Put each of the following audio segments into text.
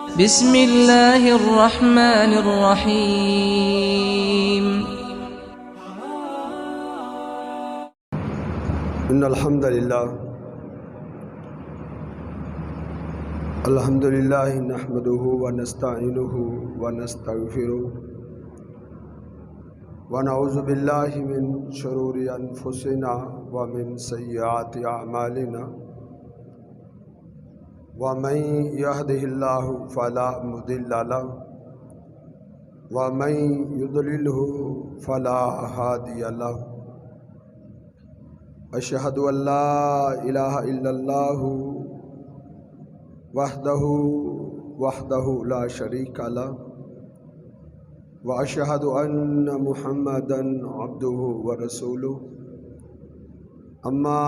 بسم اللہ الرحمن الرحیم۔ ان الحمد للہ نحمده ونستعینه ونستغفره ونعوذ باللہ من شرور انفسنا ومن سیئات اعمالنا ومن يهده الله فلا مضل له ومن يضلله فلا هادي له اشهد ان لا اله الا الله وحده لا شريك له واشهد ان محمدا عبده ورسوله اما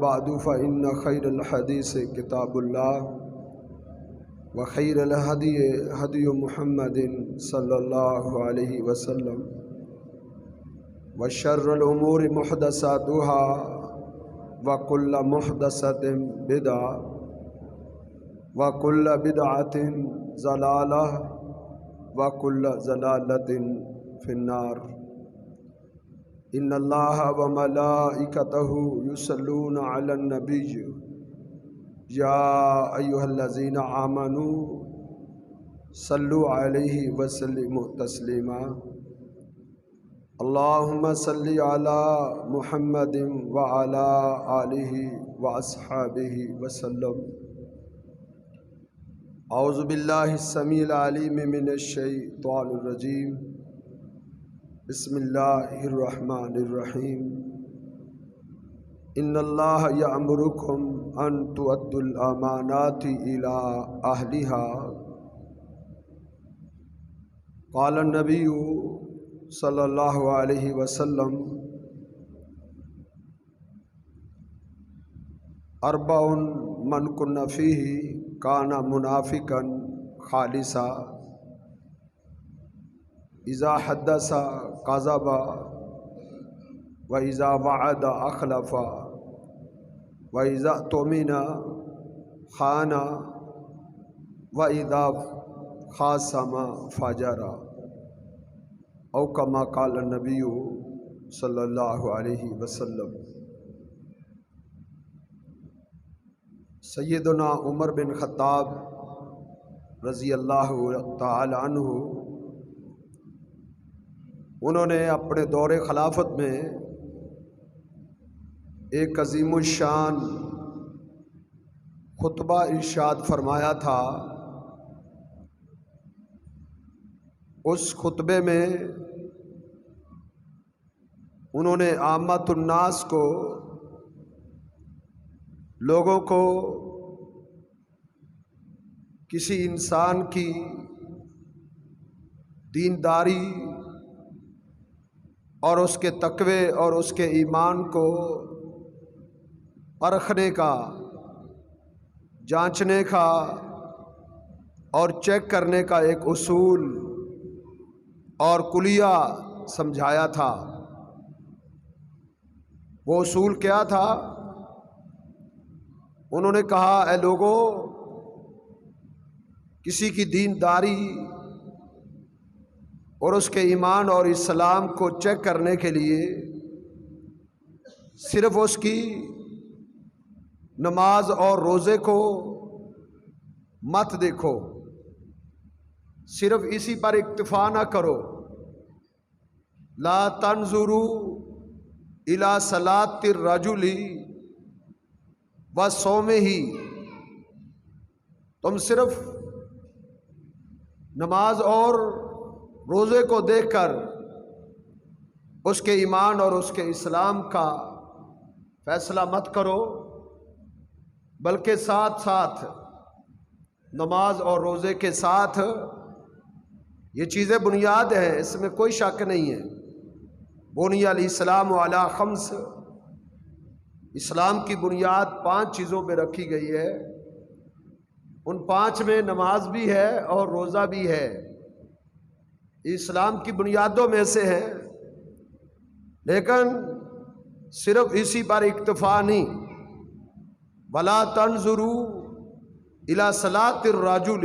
بعد فان خير الحديث كتاب الله وخير الهدي هدي محمد صلى الله عليه وسلم وشر الامور محدثاتها وكل محدثة بدعة وكل بدعة ضلالة وكل ضلالة في النار۔ ان اللہ وملائکتہ یصلون علی النبی یا ایھا الذین آمنوا صلوا علیہ وسلموا تسلیما۔ اللہم صلی علی محمد وعلی آلہ واصحابہ وسلم۔ اعوذ باللہ السمیع العلیم من الشیطان الرجیم، بسم اللہ الرحمن الرحیم۔ ان اللہ یأمرکم ان تؤدوا الامانات الی اہلها۔ قال النبی صلی اللہ علیہ وسلم اربع من کن فیہ کان منافقا خالصا اذا حدث کذب واذا وعد اخلف واذا اؤتمن خان واذا خاصم فجر، او کما قال النبی صلی اللہ علیہ وسلم۔ سیدنا عمر بن خطاب رضی اللہ تعالی عنہ، انہوں نے اپنے دور خلافت میں ایک عظیم الشان خطبہ ارشاد فرمایا تھا۔ اس خطبے میں انہوں نے عامۃ الناس کو، لوگوں کو کسی انسان کی دینداری اور اس کے تقوی اور اس کے ایمان کو پرکھنے کا، جانچنے کا اور چیک کرنے کا ایک اصول اور کلیہ سمجھایا تھا۔ وہ اصول کیا تھا؟ انہوں نے کہا، اے لوگو، کسی کی دینداری اور اس کے ایمان اور اسلام کو چیک کرنے کے لیے صرف اس کی نماز اور روزے کو مت دیکھو، صرف اسی پر اکتفا نہ کرو۔ لا تنظروا الی صلاۃ الرجل وصومہ، تم صرف نماز اور روزے کو دیکھ کر اس کے ایمان اور اس کے اسلام کا فیصلہ مت کرو، بلکہ ساتھ ساتھ نماز اور روزے کے ساتھ یہ چیزیں بنیاد ہیں، اس میں کوئی شک نہیں ہے۔ بنی الاسلام علی خمس، اسلام کی بنیاد 5 چیزوں پہ رکھی گئی ہے۔ ان 5 میں نماز بھی ہے اور روزہ بھی ہے، اسلام کی بنیادوں میں سے ہے۔ لیکن صرف اسی پر اکتفا نہیں، وَلَا تَنْظُرُوا إِلَى صَلَاةِ الرَّجُلِ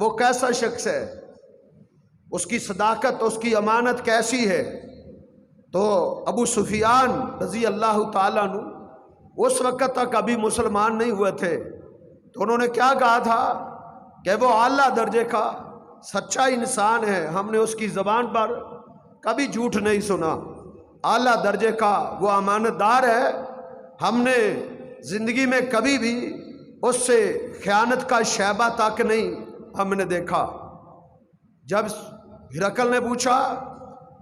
وہ کیسا شخص ہے، اس کی صداقت، اس کی امانت کیسی ہے۔ تو ابو سفیان رضی اللہ تعالیٰ عنہ اس وقت تک ابھی مسلمان نہیں ہوئے تھے، تو انہوں نے کیا کہا تھا کہ وہ اعلیٰ درجے کا سچا انسان ہے، ہم نے اس کی زبان پر کبھی جھوٹ نہیں سنا، اعلیٰ درجے کا وہ امانت دار ہے، ہم نے زندگی میں کبھی بھی اس سے خیانت کا شائبہ تک نہیں ہم نے دیکھا۔ جب ہرقل نے پوچھا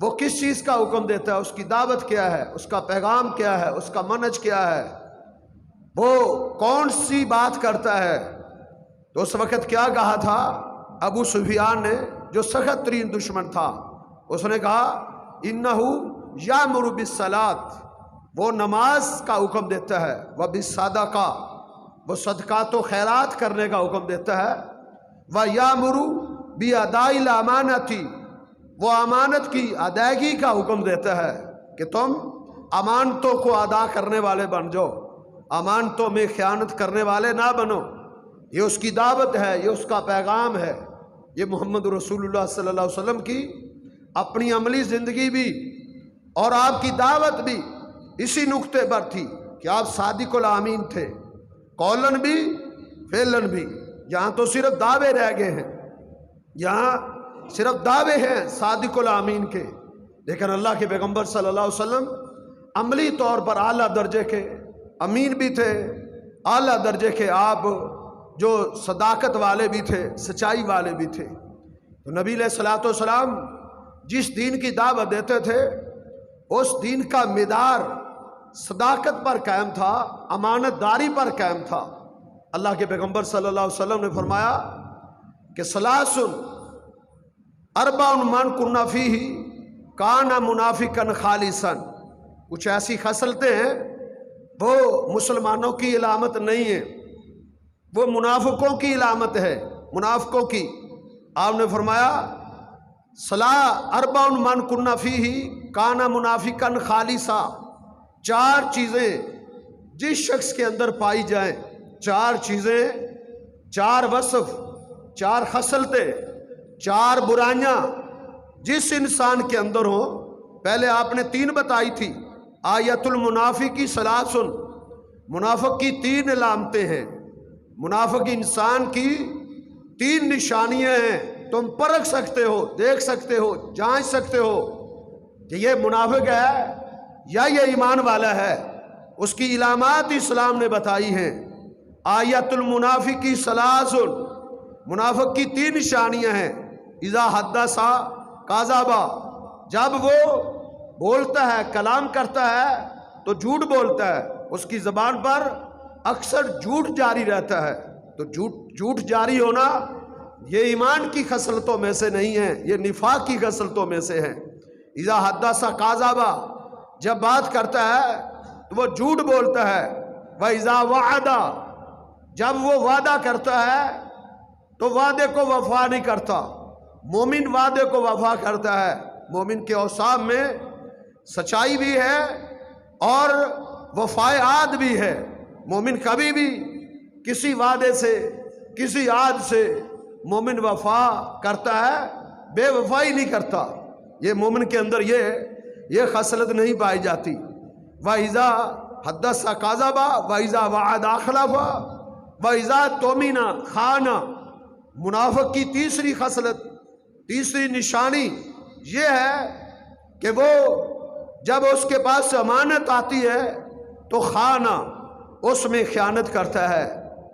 وہ کس چیز کا حکم دیتا ہے، اس کی دعوت کیا ہے، اس کا پیغام کیا ہے، اس کا منہج کیا ہے، وہ کون سی بات کرتا ہے، تو اس وقت کیا کہا تھا ابو سفیان نے، جو سخت ترین دشمن تھا، اس نے کہا انہو یامر بالصلاۃ، وہ نماز کا حکم دیتا ہے، وبالصدقہ، وہ صدقات و خیرات کرنے کا حکم دیتا ہے، ویامر باداء الامانۃ، وہ امانت کی ادائیگی کا حکم دیتا ہے کہ تم امانتوں کو ادا کرنے والے بن جاؤ، امانتوں میں خیانت کرنے والے نہ بنو۔ یہ اس کی دعوت ہے، یہ اس کا پیغام ہے، یہ محمد رسول اللہ صلی اللہ علیہ وسلم کی اپنی عملی زندگی بھی اور آپ کی دعوت بھی اسی نقطے پر تھی کہ آپ صادق الامین تھے، قولن بھی فعلن بھی۔ یہاں تو صرف دعوے رہ گئے ہیں، یہاں صرف دعوے ہیں صادق الامین کے، لیکن اللہ کے پیغمبر صلی اللہ علیہ وسلم عملی طور پر اعلیٰ درجے کے امین بھی تھے، اعلیٰ درجے کے آپ جو صداقت والے بھی تھے، سچائی والے بھی تھے۔ تو نبی علیہ الصلوۃ والسلام جس دین کی دعوت دیتے تھے اس دین کا مدار صداقت پر قائم تھا، امانت داری پر قائم تھا۔ اللہ کے پیغمبر صلی اللہ علیہ وسلم نے فرمایا کہ ثلاث اربع من کن فیہ کان منافقا خالصا، کچھ ایسی خصلتیں ہیں وہ مسلمانوں کی علامت نہیں ہے، وہ منافقوں کی علامت ہے، منافقوں کی۔ آپ نے فرمایا اربع من کن فیہ کان منافقا خالصا، چار چیزیں جس شخص کے اندر پائی جائیں، چار چیزیں، چار وصف، چار خصلتیں، چار برائیاں جس انسان کے اندر ہوں، پہلے آپ نے تین بتائی تھی، آیت المنافقی ثلاث، منافق کی تین علامتیں ہیں، منافق انسان کی تین نشانیاں ہیں، تم پرکھ سکتے ہو، دیکھ سکتے ہو، جانچ سکتے ہو کہ یہ منافق ہے یا یہ ایمان والا ہے۔ اس کی علامات اسلام نے بتائی ہیں، آیت المنافقی ثلاث، منافق کی تین نشانیاں ہیں، اذا حدث کذب، جب وہ بولتا ہے، کلام کرتا ہے تو جھوٹ بولتا ہے، اس کی زبان پر اکثر جھوٹ جاری رہتا ہے، تو جھوٹ جاری ہونا یہ ایمان کی خصلتوں میں سے نہیں ہے، یہ نفاق کی خصلتوں میں سے ہے۔ اذا حدث کذب، جب بات کرتا ہے تو وہ جھوٹ بولتا ہے، واذا وعد، جب وہ وعدہ کرتا ہے تو وعدے کو وفا نہیں کرتا، مومن وعدے کو وفا کرتا ہے۔ مومن کے اوصاف میں سچائی بھی ہے اور وفائے عہد بھی ہے، مومن کبھی بھی کسی وعدے سے، کسی عہد سے مومن وفا کرتا ہے، بے وفائی نہیں کرتا، یہ مومن کے اندر یہ خصلت نہیں پائی جاتی۔ وَإِذَا حَدَّثَ كَذَبَ وَإِذَا وَعَدَ أَخْلَفَ وَإِذَا اؤْتُمِنَ خَانَ۔ منافق کی تیسری خصلت، تیسری نشانی یہ ہے کہ وہ جب اس کے پاس امانت آتی ہے تو خانہ، اس میں خیانت کرتا ہے۔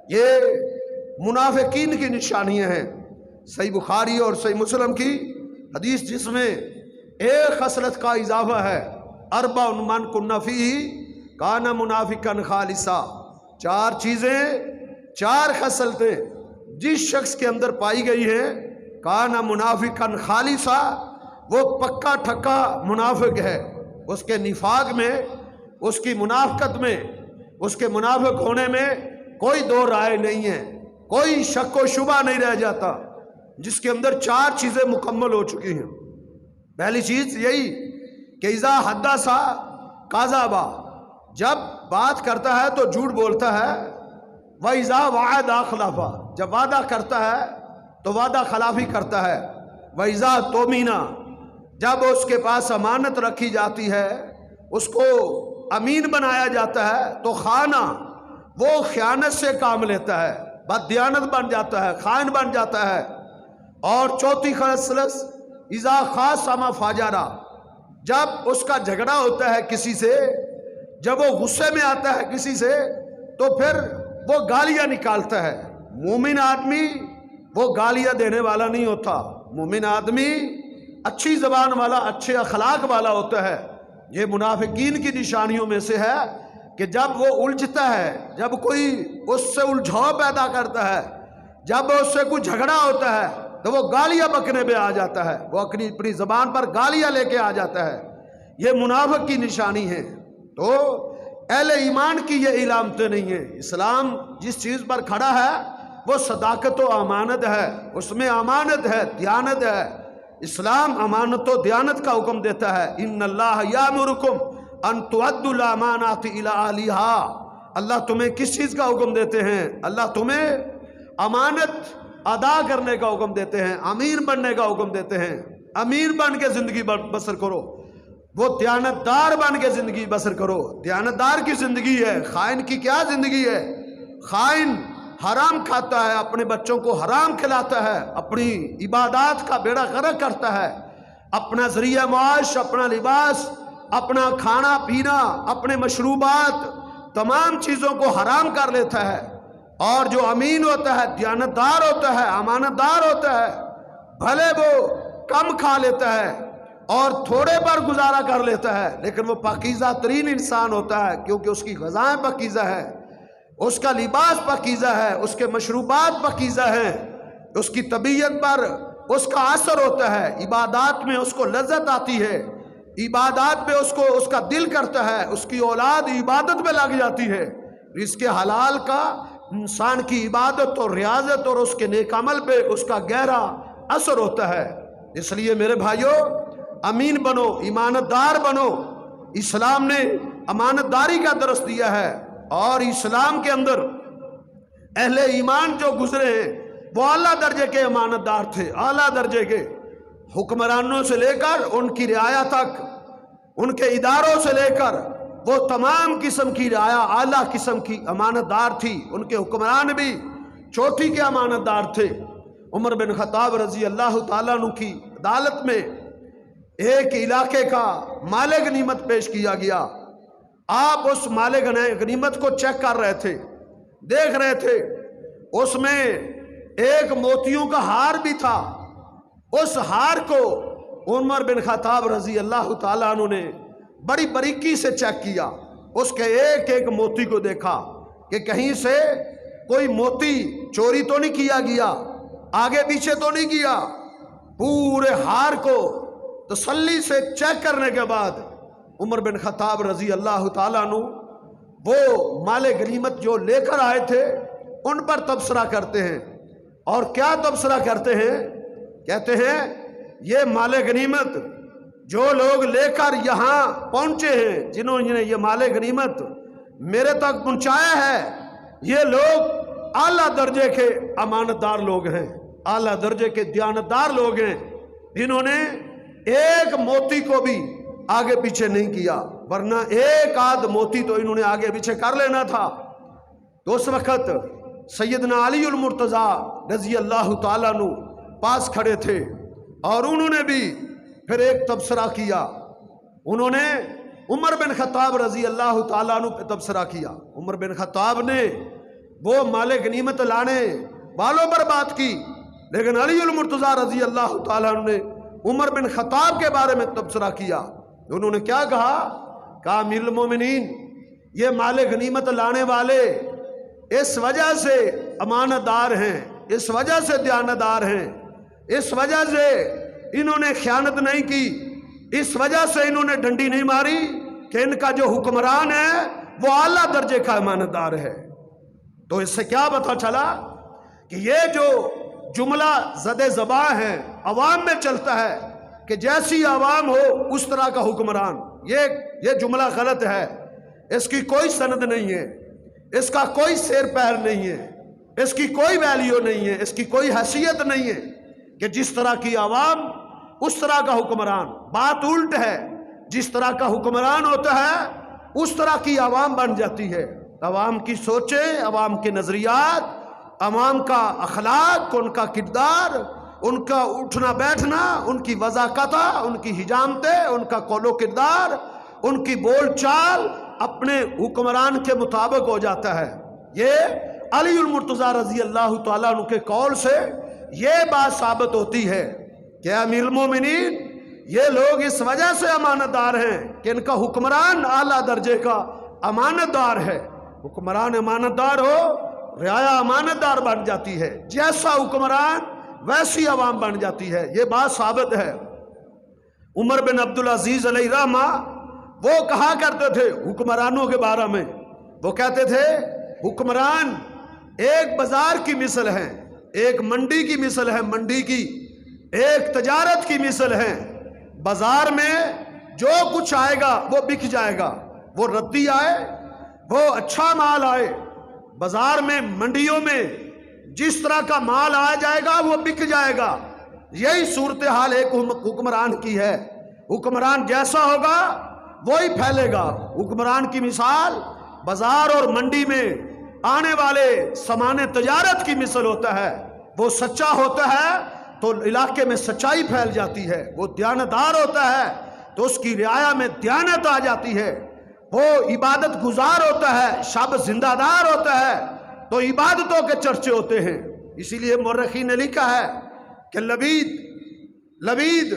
یہ منافقین کی نشانیاں ہیں۔ صحیح بخاری اور صحیح مسلم کی حدیث جس میں ایک خصلت کا اضافہ ہے، اربع من کن فیہ کان منافقا خالصا، چار چیزیں، چار خصلتیں جس شخص کے اندر پائی گئی ہیں، کان منافقا خالصا، وہ پکا ٹھکا منافق ہے، اس کے نفاق میں، اس کی منافقت میں، اس کے منافق ہونے میں کوئی دو رائے نہیں ہے، کوئی شک و شبہ نہیں رہ جاتا، جس کے اندر چار چیزیں مکمل ہو چکی ہیں۔ پہلی چیز یہی کہ اذا حدث کذب، جب بات کرتا ہے تو جھوٹ بولتا ہے، وَإِذَا وَعَدَ أَخْلَفَ، جب وعدہ کرتا ہے تو وعدہ خلافی کرتا ہے، وَإِذَا تُؤْمِنَ جب اس کے پاس امانت رکھی جاتی ہے، اس کو امین بنایا جاتا ہے تو خانہ، وہ خیانت سے کام لیتا ہے، بددیانت بن جاتا ہے، خائن بن جاتا ہے۔ اور چوتھی خصلت اذا خاصم فاجر، جب اس کا جھگڑا ہوتا ہے کسی سے، جب وہ غصے میں آتا ہے کسی سے تو پھر وہ گالیاں نکالتا ہے۔ مومن آدمی وہ گالیاں دینے والا نہیں ہوتا، مومن آدمی اچھی زبان والا، اچھے اخلاق والا ہوتا ہے۔ یہ منافقین کی نشانیوں میں سے ہے کہ جب وہ الجھتا ہے، جب کوئی اس سے الجھاؤ پیدا کرتا ہے، جب اس سے کوئی جھگڑا ہوتا ہے تو وہ گالیاں بکنے پہ آ جاتا ہے، وہ اپنی زبان پر گالیاں لے کے آ جاتا ہے۔ یہ منافق کی نشانی ہے۔ تو اہل ایمان کی یہ علامتیں نہیں ہیں۔ اسلام جس چیز پر کھڑا ہے وہ صداقت و امانت ہے، اس میں امانت ہے، دیانت ہے۔ اسلام امانت و دیانت کا حکم دیتا ہے، ان اللہ یامرکم ان تؤدوا الامانات الی اہلھا۔ اللہ تمہیں کس چیز کا حکم دیتے ہیں؟ اللہ تمہیں امانت ادا کرنے کا حکم دیتے ہیں، امیر بننے کا حکم دیتے ہیں۔ امیر بن کے زندگی بسر کرو، وہ دیانتدار بن کے زندگی بسر کرو۔ دیانتدار کی زندگی ہے، خائن کی کیا زندگی ہے؟ خائن حرام کھاتا ہے، اپنے بچوں کو حرام کھلاتا ہے، اپنی عبادات کا بیڑا غرق کرتا ہے، اپنا ذریعہ معاش، اپنا لباس، اپنا کھانا پینا، اپنے مشروبات، تمام چیزوں کو حرام کر لیتا ہے۔ اور جو امین ہوتا ہے، دیانتدار ہوتا ہے، امانت دار ہوتا ہے، بھلے وہ کم کھا لیتا ہے اور تھوڑے پر گزارا کر لیتا ہے، لیکن وہ پاکیزہ ترین انسان ہوتا ہے، کیونکہ اس کی غذائیں پاکیزہ ہے، اس کا لباس پاکیزہ ہے، اس کے مشروبات پاکیزہ ہیں، اس کی طبیعت پر اس کا اثر ہوتا ہے، عبادات میں اس کو لذت آتی ہے، عبادات میں اس کا دل کرتا ہے، اس کی اولاد عبادت میں لگ جاتی ہے۔ رزق حلال کا انسان کی عبادت اور ریاضت اور اس کے نیک عمل پہ اس کا گہرا اثر ہوتا ہے۔ اس لیے میرے بھائیوں، امین بنو، ایمانت دار بنو۔ اسلام نے امانت داری کا درس دیا ہے، اور اسلام کے اندر اہل ایمان جو گزرے ہیں وہ اعلیٰ درجے کے امانت دار تھے، اعلیٰ درجے کے، حکمرانوں سے لے کر ان کی رعایا تک، ان کے اداروں سے لے کر وہ تمام قسم کی رعایا اعلیٰ قسم کی امانت دار تھی۔ ان کے حکمران بھی چوٹی کے امانت دار تھے۔ عمر بن خطاب رضی اللہ تعالیٰ عنہ کی عدالت میں ایک علاقے کا مال غنیمت پیش کیا گیا۔ آپ اس مال غنیمت کو چیک کر رہے تھے، دیکھ رہے تھے، اس میں ایک موتیوں کا ہار بھی تھا۔ اس ہار کو عمر بن خطاب رضی اللہ تعالیٰ عنہ نے بڑی باریکی سے چیک کیا، اس کے ایک ایک موتی کو دیکھا کہ کہیں سے کوئی موتی چوری تو نہیں کیا گیا، آگے پیچھے تو نہیں کیا۔ پورے ہار کو تسلی سے چیک کرنے کے بعد عمر بن خطاب رضی اللہ تعالیٰ عنہ وہ مال غنیمت جو لے کر آئے تھے ان پر تبصرہ کرتے ہیں۔ اور کیا تبصرہ کرتے ہیں؟ کہتے ہیں یہ مال غنیمت جو لوگ لے کر یہاں پہنچے ہیں، جنہوں نے یہ مال غنیمت میرے تک پہنچایا ہے، یہ لوگ اعلیٰ درجے کے امانت دار لوگ ہیں، اعلیٰ درجے کے دیانتدار لوگ ہیں، جنہوں نے ایک موتی کو بھی آگے پیچھے نہیں کیا، ورنہ ایک آدھ موتی تو انہوں نے آگے پیچھے کر لینا تھا۔ تو اس وقت سیدنا علی المرتضیٰ رضی اللہ تعالیٰ عنہ پاس کھڑے تھے، اور انہوں نے بھی پھر ایک تبصرہ کیا۔ انہوں نے عمر بن خطاب رضی اللہ تعالیٰ عنہ پہ تبصرہ کیا۔ عمر بن خطاب نے وہ مال غنیمت لانے والوں پر بات کی، لیکن علی المرتضیٰ رضی اللہ تعالیٰ عنہ نے عمر بن خطاب کے بارے میں تبصرہ کیا۔ انہوں نے کیا کہا؟ کہا امیر المومنین، یہ مال غنیمت لانے والے اس وجہ سے امانت دار ہیں، اس وجہ سے دیانتدار ہیں، اس وجہ سے انہوں نے خیانت نہیں کی، اس وجہ سے انہوں نے ڈنڈی نہیں ماری کہ ان کا جو حکمران ہے وہ اعلیٰ درجے کا امانت دار ہے۔ تو اس سے کیا پتہ چلا کہ یہ جو جملہ زد زباں ہے، عوام میں چلتا ہے کہ جیسی عوام ہو اس طرح کا حکمران، یہ جملہ غلط ہے، اس کی کوئی سند نہیں ہے، اس کا کوئی سیر پیر نہیں ہے۔ اس کی کوئی ویلیو نہیں ہے، اس کی کوئی حیثیت نہیں ہے کہ جس طرح کی عوام اس طرح کا حکمران۔ بات الٹ ہے، جس طرح کا حکمران ہوتا ہے اس طرح کی عوام بن جاتی ہے۔ عوام کی سوچیں، عوام کے نظریات، عوام کا اخلاق، ان کا کردار، ان کا اٹھنا بیٹھنا، ان کی وضاقتہ، ان کی حجامتیں، ان کا قول و کردار، ان کی بول چال اپنے حکمران کے مطابق ہو جاتا ہے۔ یہ علی المرتضیٰ رضی اللہ تعالیٰ عنہ کے قول سے یہ بات ثابت ہوتی ہے کہ امیر المومنین یہ لوگ اس وجہ سے امانت دار ہیں کہ ان کا حکمران اعلیٰ درجے کا امانت دار ہے۔ حکمران امانت دار ہو، رعایا امانت دار بن جاتی ہے، جیسا حکمران ویسی عوام بن جاتی ہے۔ یہ بات ثابت ہے۔ عمر بن عبدالعزیز علیہ رحمہ وہ کہا کرتے تھے حکمرانوں کے بارے میں، وہ کہتے تھے حکمران ایک بازار کی مثل ہے، ایک منڈی کی مثل ہے، منڈی کی ایک تجارت کی مثل ہے۔ بازار میں جو کچھ آئے گا وہ بک جائے گا، وہ ردی آئے، وہ اچھا مال آئے، بازار میں منڈیوں میں جس طرح کا مال آ جائے گا وہ بک جائے گا۔ یہی صورتحال ایک حکمران کی ہے۔ حکمران جیسا ہوگا وہی پھیلے گا۔ حکمران کی مثال بازار اور منڈی میں آنے والے سامان تجارت کی مثل ہوتا ہے۔ وہ سچا ہوتا ہے تو علاقے میں سچائی پھیل جاتی ہے، وہ دیانتدار ہوتا ہے تو اس کی رعایا میں دیانت آ جاتی ہے، وہ عبادت گزار ہوتا ہے، شب زندہ دار ہوتا ہے تو عبادتوں کے چرچے ہوتے ہیں۔ اسی لیے مورخین نے لکھا ہے کہ لبید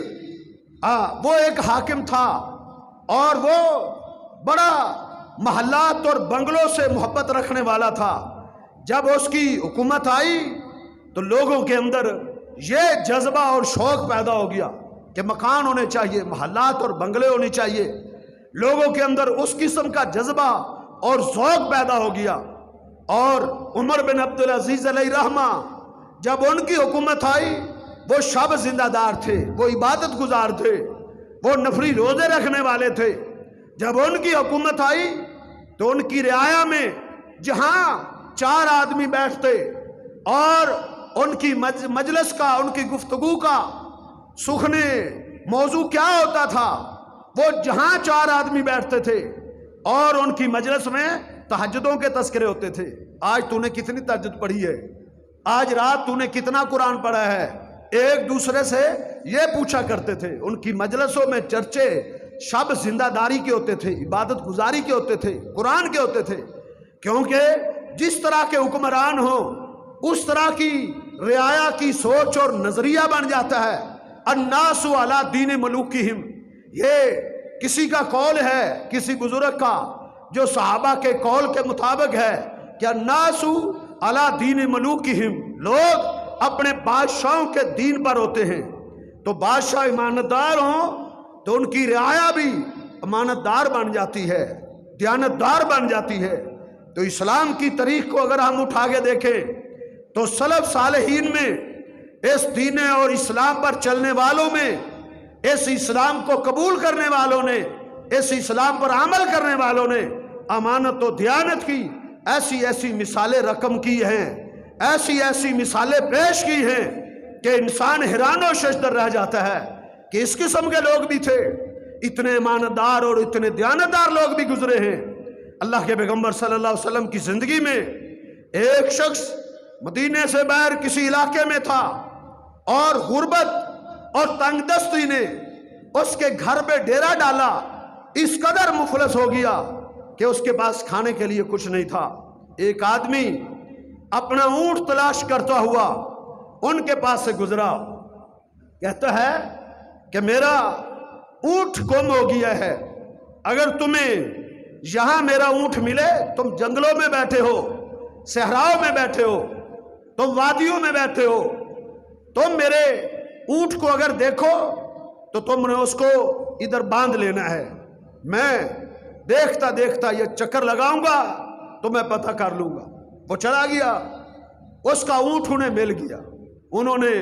وہ ایک حاکم تھا اور وہ بڑا محلات اور بنگلوں سے محبت رکھنے والا تھا۔ جب اس کی حکومت آئی تو لوگوں کے اندر یہ جذبہ اور شوق پیدا ہو گیا کہ مکان ہونے چاہیے، محلات اور بنگلے ہونے چاہیے۔ لوگوں کے اندر اس قسم کا جذبہ اور ذوق پیدا ہو گیا۔ اور عمر بن عبدالعزیز علیہ رحمہ جب ان کی حکومت آئی وہ شب زندہ دار تھے، وہ عبادت گزار تھے، وہ نفلی روزے رکھنے والے تھے۔ جب ان کی حکومت آئی تو ان کی رعایا میں جہاں 4 آدمی بیٹھتے اور ان کی مجلس کا، ان کی گفتگو کا سخن موضوع کیا ہوتا تھا، وہ جہاں 4 آدمی بیٹھتے تھے اور ان کی مجلس میں تہجدوں کے تذکرے ہوتے تھے۔ آج تو نے کتنی تہجد پڑھی ہے، آج رات تو نے کتنا قرآن پڑھا ہے، ایک دوسرے سے یہ پوچھا کرتے تھے۔ ان کی مجلسوں میں چرچے شب زندہ داری کے ہوتے تھے، عبادت گزاری کے ہوتے تھے، قرآن کے ہوتے تھے، کیونکہ جس طرح کے حکمران ہوں اس طرح کی رعایا کی سوچ اور نظریہ بن جاتا ہے۔ الناس علی دین ملوکہم، یہ کسی کا قول ہے، کسی بزرگ کا جو صحابہ کے قول کے مطابق ہے کہ الناس علی دین ملوکہم، لوگ اپنے بادشاہوں کے دین پر ہوتے ہیں۔ تو بادشاہ امانت دار ہوں تو ان کی رعایا بھی امانت دار بن جاتی ہے، دیانت دار بن جاتی ہے۔ تو اسلام کی تاریخ کو اگر ہم اٹھا کے دیکھیں تو سلف صالحین میں، اس دین اور اسلام پر چلنے والوں میں، اس اسلام کو قبول کرنے والوں نے، اس اسلام پر عمل کرنے والوں نے امانت و دیانت کی ایسی ایسی مثالیں رقم کی ہیں، ایسی ایسی مثالیں پیش کی ہیں کہ انسان حیران و ششدر رہ جاتا ہے کہ اس قسم کے لوگ بھی تھے، اتنے ایماندار اور اتنے دیانتدار لوگ بھی گزرے ہیں۔ اللہ کے پیغمبر صلی اللہ علیہ وسلم کی زندگی میں ایک شخص مدینے سے باہر کسی علاقے میں تھا اور غربت اور تنگ دستی نے اس کے گھر پہ ڈیرا ڈالا، اس قدر مفلس ہو گیا کہ اس کے پاس کھانے کے لیے کچھ نہیں تھا۔ ایک آدمی اپنا اونٹ تلاش کرتا ہوا ان کے پاس سے گزرا، کہتا ہے کہ میرا اونٹ گم ہو گیا ہے، اگر تمہیں یہاں میرا اونٹ ملے، تم جنگلوں میں بیٹھے ہو، صحراؤں میں بیٹھے ہو، تم وادیوں میں بیٹھے ہو، تم میرے اونٹ کو اگر دیکھو تو تم نے اس کو ادھر باندھ لینا ہے، میں دیکھتا دیکھتا یہ چکر لگاؤں گا تو میں پتہ کر لوں گا۔ وہ چلا گیا، اس کا اونٹ انہیں مل گیا، انہوں نے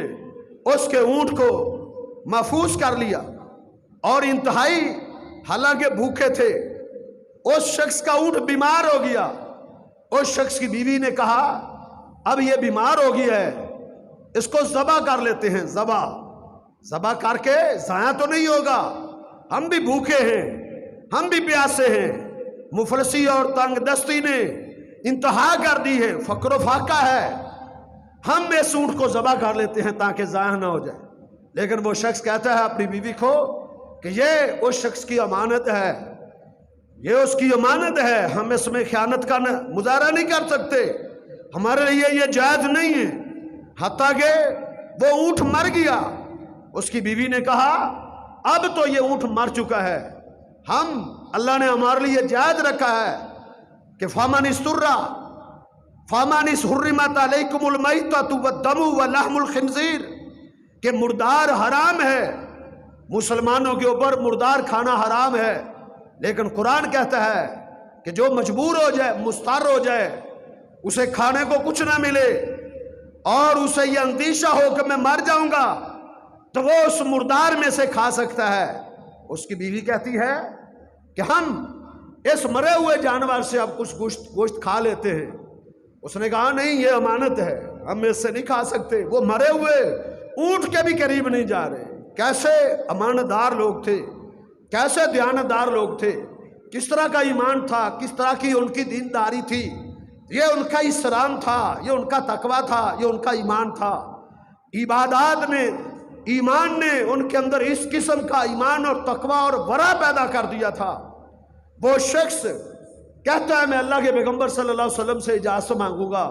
اس کے اونٹ کو محفوظ کر لیا اور انتہائی حالانکہ بھوکے تھے، اس شخص کا اونٹ بیمار ہو گیا۔ اس شخص کی بیوی نے کہا اب یہ بیمار ہو گیا ہے، اس کو ذبح کر لیتے ہیں۔ ذبح کر کے ضائع تو نہیں ہوگا، ہم بھی بھوکے ہیں، ہم بھی پیاسے ہیں، مفلسی اور تنگ دستی نے انتہا کر دی ہے، فقر و فاقہ ہے، ہم اس اونٹ کو ذبح کر لیتے ہیں تاکہ ضائع نہ ہو جائے۔ لیکن وہ شخص کہتا ہے اپنی بیوی کو کہ یہ اس شخص کی امانت ہے، یہ اس کی امانت ہے، ہم اس میں خیانت کا مظاہرہ نہیں کر سکتے، ہمارے لیے یہ جائز نہیں ہے۔ حتیٰ کہ وہ اونٹ مر گیا، اس کی بیوی نے کہا اب تو یہ اونٹ مر چکا ہے، ہم اللہ نے ہمارے لیے جائز رکھا ہے کہ فَمَنِ اسْتُرَّ فَمَنِ حُرِّمَتْ عَلَيْكُمُ الْمَيْتَةُ وَالدَّمُ وَلَحْمُ الْخِنْزِيرِ کہ مردار حرام ہے، مسلمانوں کے اوپر مردار کھانا حرام ہے، لیکن قرآن کہتا ہے کہ جو مجبور ہو جائے، مضطر ہو جائے، اسے کھانے کو کچھ نہ ملے اور اسے یہ اندیشہ ہو کہ میں مر جاؤں گا، تو وہ اس مردار میں سے کھا سکتا ہے۔ اس کی بیوی کہتی ہے کہ ہم اس مرے ہوئے جانور سے اب کچھ گوشت کھا لیتے ہیں۔ اس نے کہا نہیں، یہ امانت ہے، ہم اس سے نہیں کھا سکتے۔ وہ مرے ہوئے اونٹ کے بھی قریب نہیں جا رہے۔ کیسے امانت دار لوگ تھے، کیسے دیانتدار لوگ تھے، کس طرح کا ایمان تھا، کس طرح کی ان کی دینداری تھی، یہ ان کا احترام تھا، یہ ان کا تقوی تھا، یہ ان کا ایمان تھا۔ عبادات میں ایمان نے ان کے اندر اس قسم کا ایمان اور تقوی اور ورع پیدا کر دیا تھا۔ وہ شخص کہتا ہے میں اللہ کے پیغمبر صلی اللہ علیہ وسلم سے اجازت مانگوں گا،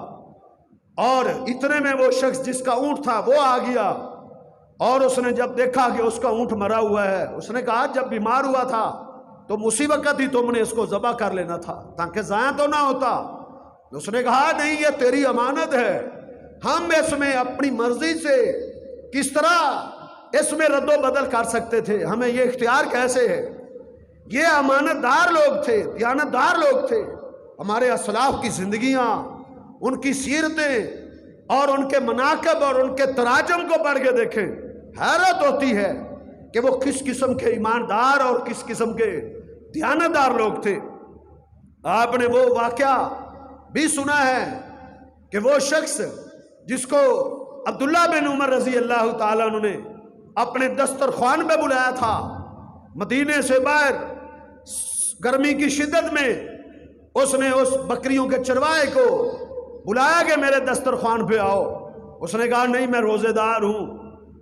اور اتنے میں وہ شخص جس کا اونٹ تھا وہ آ گیا، اور اس نے جب دیکھا کہ اس کا اونٹ مرا ہوا ہے، اس نے کہا جب بیمار ہوا تھا تو اسی وقت ہی تم نے اس کو ذبح کر لینا تھا تاکہ ضائع تو نہ ہوتا۔ اس نے کہا نہیں، یہ تیری امانت ہے، ہم اس میں اپنی مرضی سے کس طرح اس میں رد و بدل کر سکتے تھے، ہمیں یہ اختیار کیسے ہے؟ یہ امانت دار لوگ تھے، دیانتدار لوگ تھے۔ ہمارے اسلاف کی زندگیاں، ان کی سیرتیں اور ان کے مناقب اور ان کے تراجم کو پڑھ کے دیکھیں، حیرت ہوتی ہے کہ وہ کس قسم کے ایماندار اور کس قسم کے دیانتدار لوگ تھے۔ آپ نے وہ واقعہ بھی سنا ہے کہ وہ شخص جس کو عبداللہ بن عمر رضی اللہ تعالیٰ عنہ نے اپنے دسترخوان پہ بلایا تھا، مدینے سے باہر گرمی کی شدت میں اس نے اس بکریوں کے چروائے کو بلایا کہ میرے دسترخوان پہ آؤ۔ اس نے کہا نہیں، میں روزے دار ہوں۔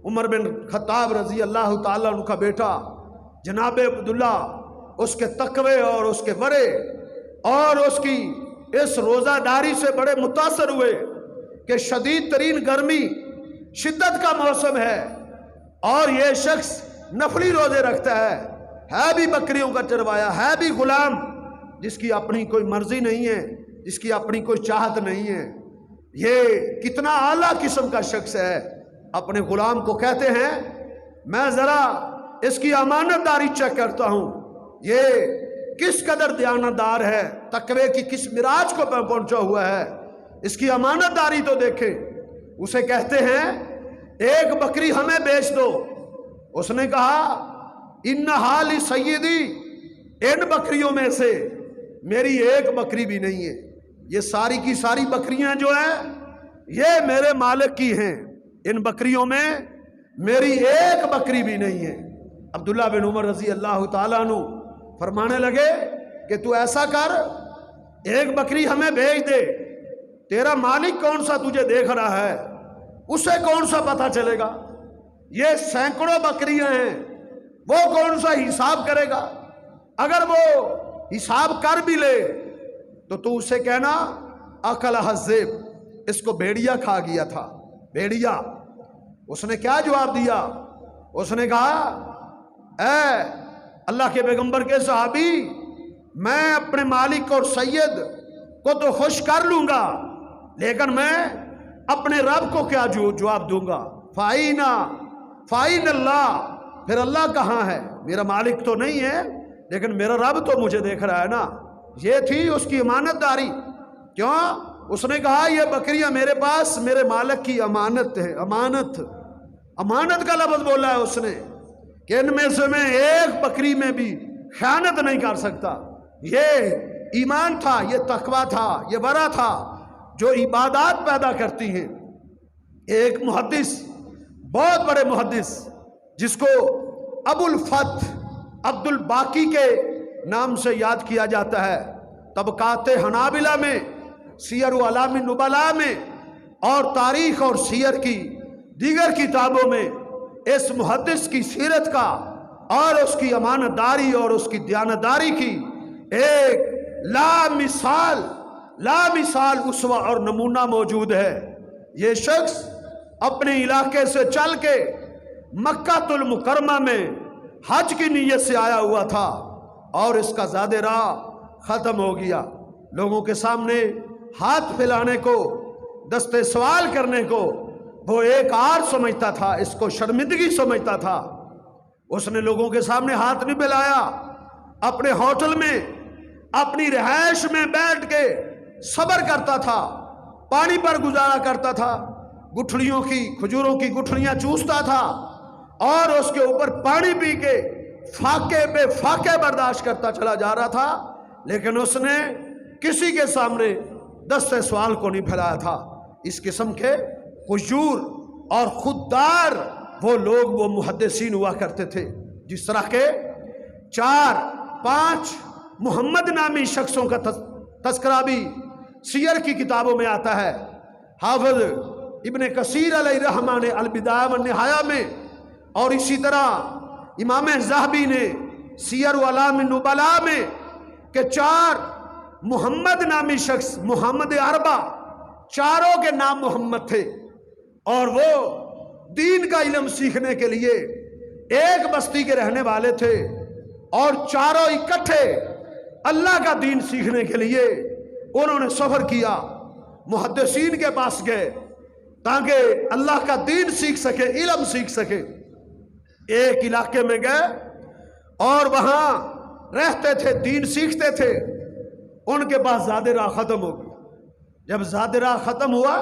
عمر بن خطاب رضی اللہ تعالیٰ عنہ کا بیٹا جناب عبداللہ اس کے تقوی اور اس کے ورع اور اس کی اس روزہ داری سے بڑے متاثر ہوئے کہ شدید ترین گرمی، شدت کا موسم ہے اور یہ شخص نفلی روزے رکھتا ہے بھی بکریوں کا چروایا، ہے بھی غلام جس کی اپنی کوئی مرضی نہیں ہے، جس کی اپنی کوئی چاہت نہیں ہے۔ یہ کتنا اعلیٰ قسم کا شخص ہے، اپنے غلام کو کہتے ہیں میں ذرا اس کی امانت داری چیک کرتا ہوں، یہ کس قدر دیانتدار ہے، تقوی کی کس معراج کو پہنچا ہوا ہے، اس کی امانت داری تو دیکھیں۔ اسے کہتے ہیں ایک بکری ہمیں بیچ دو۔ اس نے کہا ان حالی سیدی، ان بکریوں میں سے میری ایک بکری بھی نہیں ہے، یہ ساری کی ساری بکریاں جو ہیں یہ میرے مالک کی ہیں، ان بکریوں میں میری ایک بکری بھی نہیں ہے۔ عبداللہ بن عمر رضی اللہ تعالیٰ عنہ فرمانے لگے کہ تو ایسا کر، ایک بکری ہمیں بھیج دے، تیرا مالک کون سا تجھے دیکھ رہا ہے، اسے کون سا پتہ چلے گا، یہ سینکڑوں بکریاں ہیں، وہ کون سا حساب کرے گا، اگر وہ حساب کر بھی لے تو اسے کہنا اکل الذئب، اس کو بھیڑیا کھا گیا تھا، بھیڑیا۔ اس نے کیا جواب دیا؟ اس نے کہا اے اللہ کے پیغمبر کے صحابی، میں اپنے مالک اور سید کو تو خوش کر لوں گا، لیکن میں اپنے رب کو کیا جواب دوں گا؟ فائن اللہ، پھر اللہ کہاں ہے؟ میرا مالک تو نہیں ہے لیکن میرا رب تو مجھے دیکھ رہا ہے نا۔ یہ تھی اس کی امانت داری۔ کیوں؟ اس نے کہا یہ بکریاں میرے پاس میرے مالک کی امانت ہے، امانت کا لفظ بولا ہے اس نے کہ ان میں سے میں ایک بکری میں بھی خیانت نہیں کر سکتا۔ یہ ایمان تھا، یہ تقوی تھا، یہ ورع تھا۔ جو عبادات پیدا کرتی ہیں. ایک محدث، بہت بڑے محدث جس کو ابو الفتح عبد الباقی کے نام سے یاد کیا جاتا ہے، طبقات حنابلہ میں، سیر و اعلام النبلاء میں اور تاریخ اور سیر کی دیگر کتابوں میں اس محدث کی سیرت کا اور اس کی امانت داری اور اس کی دیانتداری کی ایک لا مثال اسوہ اور نمونہ موجود ہے. یہ شخص اپنے علاقے سے چل کے مکہ المکرمہ میں حج کی نیت سے آیا ہوا تھا اور اس کا زاد راہ ختم ہو گیا. لوگوں کے سامنے ہاتھ پھیلانے کو، دستے سوال کرنے کو وہ ایک آر سمجھتا تھا، اس کو شرمندگی سمجھتا تھا. اس نے لوگوں کے سامنے ہاتھ نہیں پھیلایا، اپنے ہوٹل میں اپنی رہائش میں بیٹھ کے صبر کرتا تھا، پانی پر گزارا کرتا تھا، کھجوروں کی گٹھلیاں چوستا تھا اور اس کے اوپر پانی پی کے فاقے پہ فاقے برداشت کرتا چلا جا رہا تھا. لیکن اس نے کسی کے سامنے دستے سوال کو نہیں پھیلایا تھا. اس قسم کے خجور اور خوددار وہ لوگ، وہ محدثین ہوا کرتے تھے. جس طرح کے 4-5 محمد نامی شخصوں کا تذکرہ بھی سیر کی کتابوں میں آتا ہے. حافظ ابن کثیر علیہ رحمہ نے البدایہ والنہایہ میں، اور اسی طرح امام ذہبی نے سیر و اعلام النبلاء میں، کہ 4 محمد نامی شخص، محمد اربع، چاروں کے نام محمد تھے اور وہ دین کا علم سیکھنے کے لیے ایک بستی کے رہنے والے تھے اور چاروں اکٹھے اللہ کا دین سیکھنے کے لیے انہوں نے سفر کیا، محدثین کے پاس گئے تاکہ اللہ کا دین سیکھ سکے، علم سیکھ سکے. ایک علاقے میں گئے اور وہاں رہتے تھے، دین سیکھتے تھے. ان کے پاس زاد راہ ختم ہو گئی. جب زاد راہ ختم ہوا،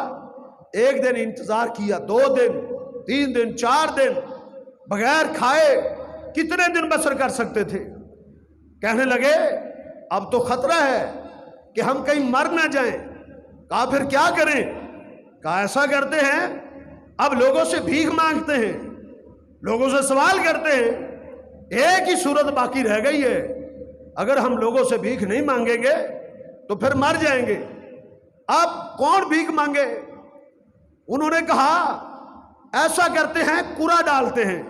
ایک دن انتظار کیا، 2 دن، 3 دن، 4 دن بغیر کھائے کتنے دن بسر کر سکتے تھے. کہنے لگے اب تو خطرہ ہے کہ ہم کہیں مر نہ جائیں. کہا پھر کیا کریں؟ کہا ایسا کرتے ہیں، اب لوگوں سے بھیک مانگتے ہیں، لوگوں سے سوال کرتے ہیں. ایک ہی صورت باقی رہ گئی ہے، اگر ہم لوگوں سے بھیک نہیں مانگیں گے تو پھر مر جائیں گے. اب کون بھیک مانگے؟ انہوں نے کہا ایسا کرتے ہیں، کوڑا ڈالتے ہیں،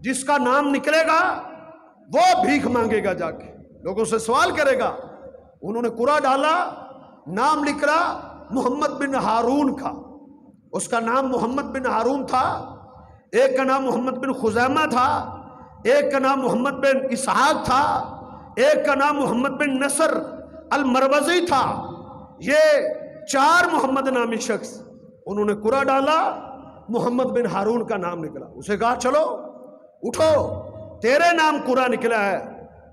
جس کا نام نکلے گا وہ بھیک مانگے گا، جا کے لوگوں سے سوال کرے گا. انہوں نے کوڑا ڈالا، نام نکلا محمد بن ہارون کا. اس کا نام محمد بن ہارون تھا. ایک کا نام محمد بن خزیمہ تھا، ایک کا نام محمد بن اسحاق تھا، ایک کا نام محمد بن نصر المروزی تھا. یہ 4 محمد نامی شخص، انہوں نے کوڑا ڈالا، محمد بن ہارون کا نام نکلا. اسے کہا چلو اٹھو، تیرے نام کوڑا نکلا ہے،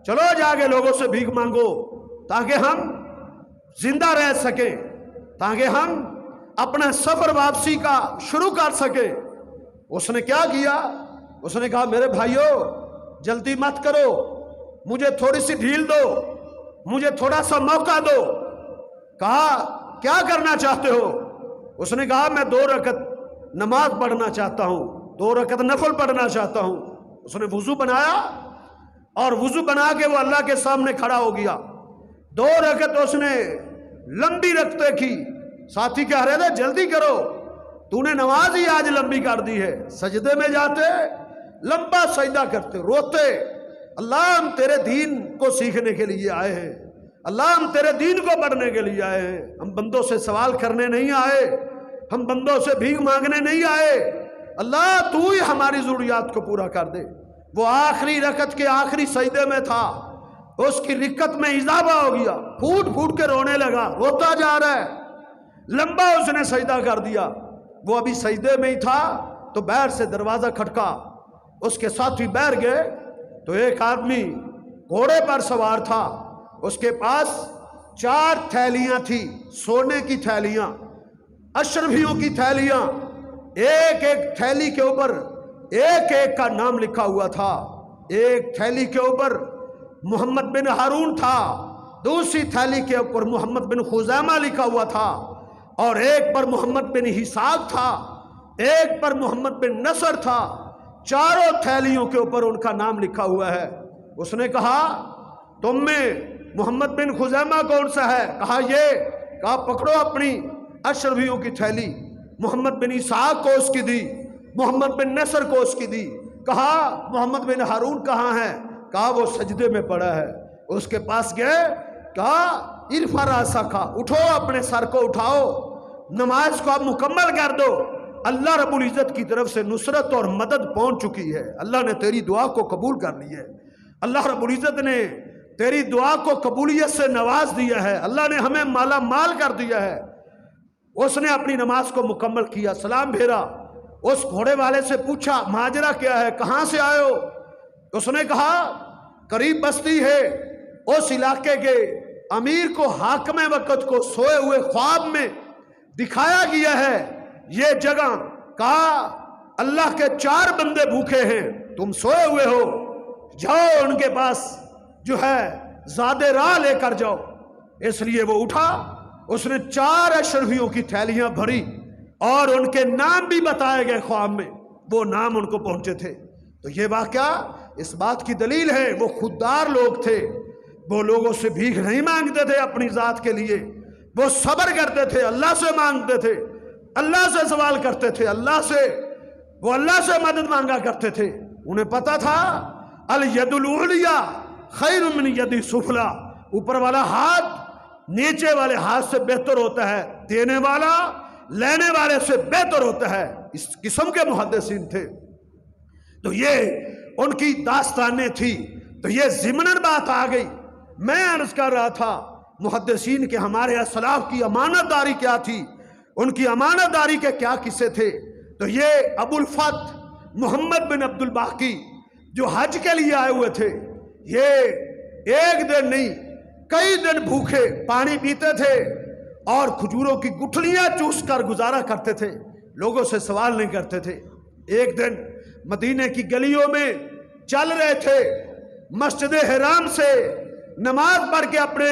چلو جا کے لوگوں سے بھیک مانگو تاکہ ہم زندہ رہ سکیں، تاکہ ہم اپنا سفر واپسی کا شروع کر سکیں. اس نے کیا کیا؟ اس نے کہا میرے بھائیو جلدی مت کرو، مجھے تھوڑی سی ڈھیل دو، مجھے تھوڑا سا موقع دو. کہا کیا کرنا چاہتے ہو؟ اس نے کہا میں 2 رکعت نماز پڑھنا چاہتا ہوں، 2 رکعت نفل پڑھنا چاہتا ہوں. اس نے وضو بنایا اور وضو بنا کے وہ اللہ کے سامنے کھڑا ہو گیا. 2 رکعت اس نے لمبی رکھتے کی. ساتھی کہہ رہے تھے جلدی کرو، تو نے نماز ہی آج لمبی کر دی ہے. سجدے میں جاتے، لمبا سجدہ کرتے، روتے، اللہ ہم تیرے دین کو سیکھنے کے لیے آئے ہیں، اللہ ہم تیرے دین کو پڑھنے کے لیے آئے ہیں، ہم بندوں سے سوال کرنے نہیں آئے، ہم بندوں سے بھیک مانگنے نہیں آئے. اللہ تو ہی ہماری ضروریات کو پورا کر دے. وہ آخری رکعت کے آخری سجدے میں تھا، اس کی رکعت میں اضافہ ہو گیا، پھوٹ پھوٹ کے رونے لگا، روتا جا رہا ہے. لمبا اس نے سجدہ کر دیا. وہ ابھی سجدے میں ہی تھا تو باہر سے دروازہ کھٹکا. اس کے ساتھی باہر گئے تو ایک آدمی گھوڑے پر سوار تھا. اس کے پاس 4 تھیلیاں تھی، سونے کی تھیلیاں، اشرفیوں کی تھیلیاں. ایک ایک تھیلی کے اوپر ایک ایک کا نام لکھا ہوا تھا. ایک تھیلی کے اوپر محمد بن ہارون تھا، دوسری تھیلی کے اوپر محمد بن خزیمہ لکھا ہوا تھا، اور ایک پر محمد بن حساب تھا، ایک پر محمد بن نصر تھا، چاروں تھیلیوں کے اوپر ان کا نام لکھا ہوا ہے۔ اس نے کہا تم میں محمد بن خزیمہ کون سا ہے؟ کہا یہ۔ کہا پکڑو اپنی اشرفیوں کی تھیلی۔ محمد بن اسحاق کو اس کی دی، محمد بن نصر کو اس کی دی۔ کہا محمد بن ہارون کہاں ہے؟ کہا وہ سجدے میں پڑا ہے۔ اس کے پاس گئے، کہا ارفع راسک، اٹھو اپنے سر کو اٹھاؤ، نماز کو اب مکمل کر دو، اللہ رب العزت کی طرف سے نصرت اور مدد پہنچ چکی ہے، اللہ نے تیری دعا کو قبول کر لی ہے، اللہ رب العزت نے تیری دعا کو قبولیت سے نواز دیا ہے، اللہ نے ہمیں مالا مال کر دیا ہے۔ اس نے اپنی نماز کو مکمل کیا، سلام پھیرا، اس گھوڑے والے سے پوچھا ماجرا کیا ہے، کہاں سے آئے ہو؟ اس نے کہا قریب بستی ہے، اس علاقے کے امیر کو حاکم وقت کو سوئے ہوئے خواب میں دکھایا گیا ہے یہ جگہ۔ کہا اللہ کے 4 بندے بھوکے ہیں، تم سوئے ہوئے ہو، جاؤ ان کے پاس جو ہے زاد راہ لے کر جاؤ۔ اس لیے وہ اٹھا، اس نے 4 اشرفیوں کی تھیلیاں بھری اور ان کے نام بھی بتائے گئے خواب میں، وہ نام ان کو پہنچے تھے۔ تو یہ واقعہ اس بات کی دلیل ہے وہ خوددار لوگ تھے، وہ لوگوں سے بھیک نہیں مانگتے تھے اپنی ذات کے لیے، وہ صبر کرتے تھے، اللہ سے مانگتے تھے، اللہ سے سوال کرتے تھے، اللہ سے مدد مانگا کرتے تھے۔ انہیں پتا تھا الید العلیٰ خیر من ید سفلی، اوپر والا ہاتھ نیچے والے ہاتھ سے بہتر ہوتا ہے، دینے والا لینے والے سے بہتر ہوتا ہے۔ اس قسم کے محدثین تھے۔ تو یہ ان کی داستانیں تھی۔ تو یہ ضمناً بات آ گئی۔ میں عرض کر رہا تھا محدثین کے ہمارے اسلاف کی امانت داری کیا تھی، ان کی امانت داری کے کیا قصے تھے۔ تو یہ ابو الفتح محمد بن عبد الباقی جو حج کے لیے آئے ہوئے تھے، یہ ایک دن نہیں کئی دن بھوکے پانی پیتے تھے اور کھجوروں کی گٹھلیاں چوس کر گزارا کرتے تھے، لوگوں سے سوال نہیں کرتے تھے۔ ایک دن مدینے کی گلیوں میں چل رہے تھے، مسجد حرام سے نماز پڑھ کے اپنے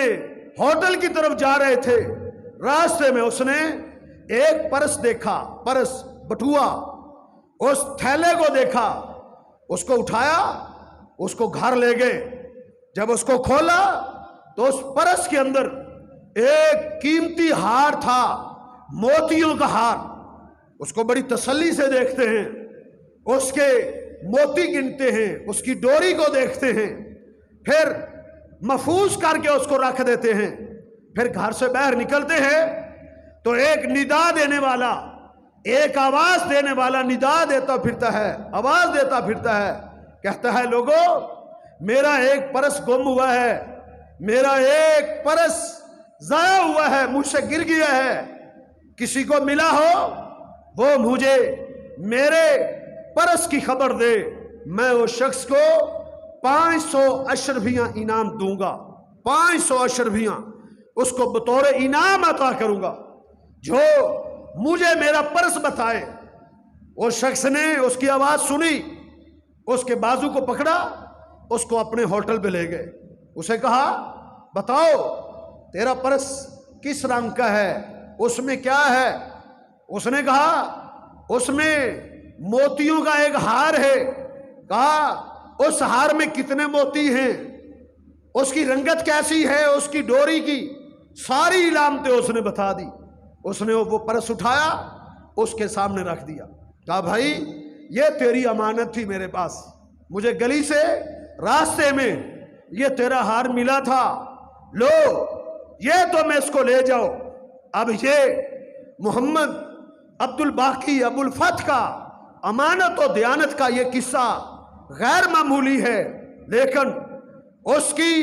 ہوٹل کی طرف جا رہے تھے، راستے میں اس نے ایک پرس دیکھا، پرس بٹوا، اس تھیلے کو دیکھا، اس کو اٹھایا، اس کو گھر لے گئے۔ جب اس کو کھولا تو اس پرس کے اندر ایک قیمتی ہار تھا، موتیوں کا ہار۔ اس کو بڑی تسلی سے دیکھتے ہیں، اس کے موتی گنتے ہیں، اس کی ڈوری کو دیکھتے ہیں، پھر محفوظ کر کے اس کو رکھ دیتے ہیں۔ پھر گھر سے باہر نکلتے ہیں تو ایک ندا دینے والا، ایک آواز دینے والا ندا دیتا پھرتا ہے، آواز دیتا پھرتا ہے، کہتا ہے لوگوں میرا ایک پرس گم ہوا ہے، میرا ایک پرس ضائع ہوا ہے، مجھ سے گر گیا ہے، کسی کو ملا ہو وہ مجھے میرے پرس کی خبر دے، میں اس شخص کو 500 اشرفیاں انعام دوں گا، 500 اشرفیاں اس کو بطور انعام عطا کروں گا جو مجھے میرا پرس بتائے۔ اس شخص نے اس کی آواز سنی، اس کے بازو کو پکڑا، اس کو اپنے ہوٹل پہ لے گئے، اسے کہا بتاؤ تیرا پرس کس رنگ کا ہے، اس میں کیا ہے؟ اس نے کہا اس میں موتیوں کا ایک ہار ہے۔ کہا اس ہار میں کتنے موتی ہیں، اس کی رنگت کیسی ہے، اس کی ڈوری کی ساری علامتیں اس نے بتا دی۔ اس نے وہ پرس اٹھایا، اس کے سامنے رکھ دیا، کہا بھائی یہ تیری امانت تھی میرے پاس، مجھے گلی سے راستے میں یہ تیرا ہار ملا تھا، لو یہ تو میں اس کو لے جاؤ۔ اب یہ محمد عبد الباقی ابو الفتح کا امانت و دیانت کا یہ قصہ غیر معمولی ہے، لیکن اس کی